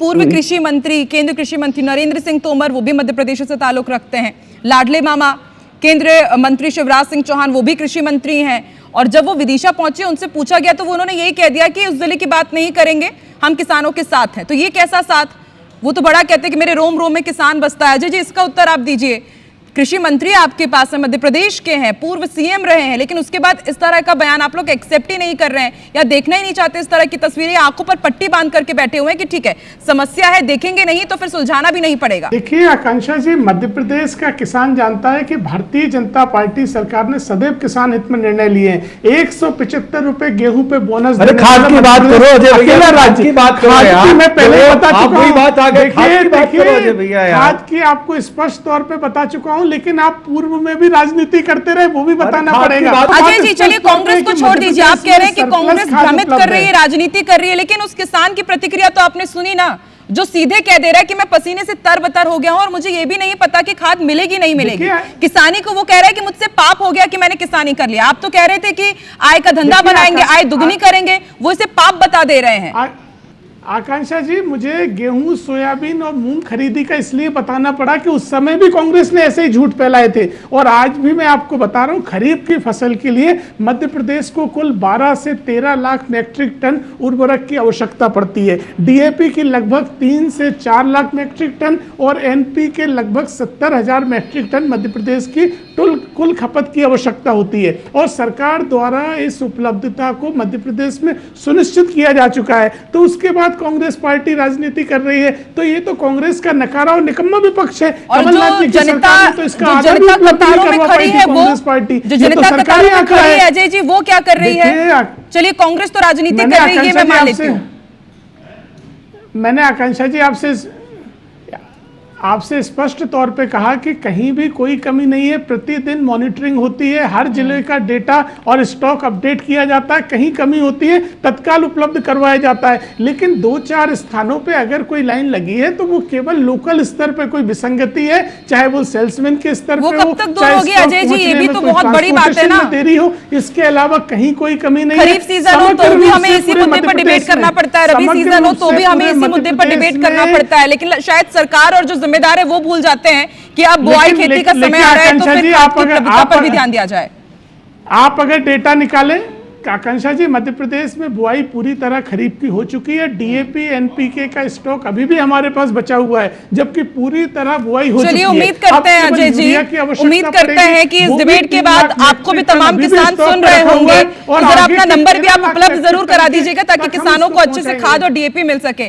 पूर्व कृषि मंत्री, केंद्रीय कृषि मंत्री नरेंद्र सिंह तोमर, वो भी मध्य प्रदेश से ताल्लुक रखते हैं। लाडले मामा केंद्रीय मंत्री शिवराज सिंह चौहान, वो भी कृषि मंत्री हैं। और जब वो विदिशा पहुंचे, उनसे पूछा गया तो वो उन्होंने यही कह दिया कि उस जिले की बात नहीं करेंगे, हम किसानों के साथ हैं। तो ये कैसा साथ? वो तो बड़ा कहते हैं कि मेरे रोम रोम में किसान बसता है। अजय जी, इसका उत्तर आप दीजिए। कृषि मंत्री आपके पास है, मध्य प्रदेश के हैं, पूर्व सीएम रहे हैं, लेकिन उसके बाद इस तरह का बयान आप लोग एक्सेप्ट ही नहीं कर रहे हैं या देखना ही नहीं चाहते। इस तरह की तस्वीरें आंखों पर पट्टी बांध करके बैठे हुए हैं कि ठीक है, समस्या है, देखेंगे नहीं तो फिर सुलझाना भी नहीं पड़ेगा। देखिए आकांक्षा जी, मध्य प्रदेश का किसान जानता है कि भारतीय जनता पार्टी सरकार ने सदैव किसान हित में निर्णय लिए हैं। 175 रुपए गेहूं पे बोनस, खाद की बात करो अजय भैया, राज्य की बात करो यार। मैं पहले बता चुका हूं, देखिए खाद की आपको स्पष्ट तौर पे बता चुका हूं, लेकिन आप पूर्व में भी राजनीति करते रहे, वो भी बताना पड़ेगा। अजय जी, चलिए कांग्रेस को छोड़ दीजिए, आप कह रहे हैं कि कांग्रेस भ्रमित कर रही है, राजनीति कर रही है, लेकिन उस किसान की प्रतिक्रिया तो आपने सुनी ना, जो सीधे कह दे रहा है कि मैं पसीने से तरबतर हो गया हूं और मुझे ये भी नहीं पता कि खाद मिलेगी नहीं मिलेगी। किसानी को वो कह रहा है कि मुझसे पाप हो गया कि मैंने किसानी कर लिया। आप तो कह रहे थे कि आय का धंधा बनाएंगे, आय दुगनी करेंगे, वो इसे पाप बता दे रहे हैं। आकांक्षा जी, मुझे गेहूं, सोयाबीन और मूंग खरीदी का इसलिए बताना पड़ा कि उस समय भी कांग्रेस ने ऐसे ही झूठ फैलाए थे, और आज भी मैं आपको बता रहा हूं, खरीफ की फसल के लिए मध्य प्रदेश को कुल 12 से 13 लाख मैट्रिक टन उर्वरक की आवश्यकता पड़ती है। डीएपी की लगभग 3 से 4 लाख मैट्रिक टन और एनपी के लगभग 70,000 मैट्रिक टन मध्य प्रदेश की कुल खपत की आवश्यकता होती है, और सरकार द्वारा इस उपलब्धता को मध्य प्रदेश में सुनिश्चित किया जा चुका है। तो उसके बाद कांग्रेस पार्टी राजनीति कर रही है, तो ये तो कांग्रेस का नकारा और निकम्मा विपक्ष है। और जो जनता कतारों में खड़ी है, वो जो जनता कतारों में खड़ी है, अजय जी, वो क्या कर रही है? चलिए, कांग्रेस तो राजनीति कर रही है, मैं मान लेती हूं। मैंने आकांक्षा जी आपसे स्पष्ट तौर पे कहा कि कहीं भी कोई कमी नहीं है, प्रतिदिन मॉनिटरिंग होती है, हर जिले का डेटा और स्टॉक अपडेट किया जाता है, कहीं कमी होती है तत्काल उपलब्ध करवाया जाता है। लेकिन 2-4 स्थानों पे अगर कोई लाइन लगी है तो वो केवल लोकल स्तर पे कोई विसंगति है, चाहे वो सेल्समैन के स्तर पे हो, चाहे अजय जी, ये भी तो बहुत बड़ी बात है ना, देरी हो, इसके अलावा कहीं कोई कमी नहीं है। खरीफ सीजन हो तो भी हमें इसी मुद्दे पर डिबेट करना पड़ता है, रबी सीजन हो तो भी हमें इसी मुद्दे पर डिबेट करना पड़ता है, लेकिन शायद सरकार और जो जिम्मेदार है वो भूल जाते हैं कि अब बुआई खेती का समय आ रहा है, तो फिर खाद की उपलब्धता पर भी ध्यान दिया जाए। आप अगर डेटा निकालें आकांक्षा जी, मध्य प्रदेश में बुआई पूरी तरह खरीफ की हो चुकी है। डीएपी एनपीके का स्टॉक अभी भी हमारे पास बचा हुआ है, जबकि पूरी तरह बुआई हो चुकी है। चलिए, उम्मीद करते हैं अजय जी, उम्मीद करते हैं कि इस डिबेट के बाद आपको भी तमाम किसान सुन रहे होंगे, और जरा अपना नंबर भी आप उपलब्ध जरूर करा दीजिएगा ताकि किसानों को अच्छे से खाद और डीएपी मिल सके।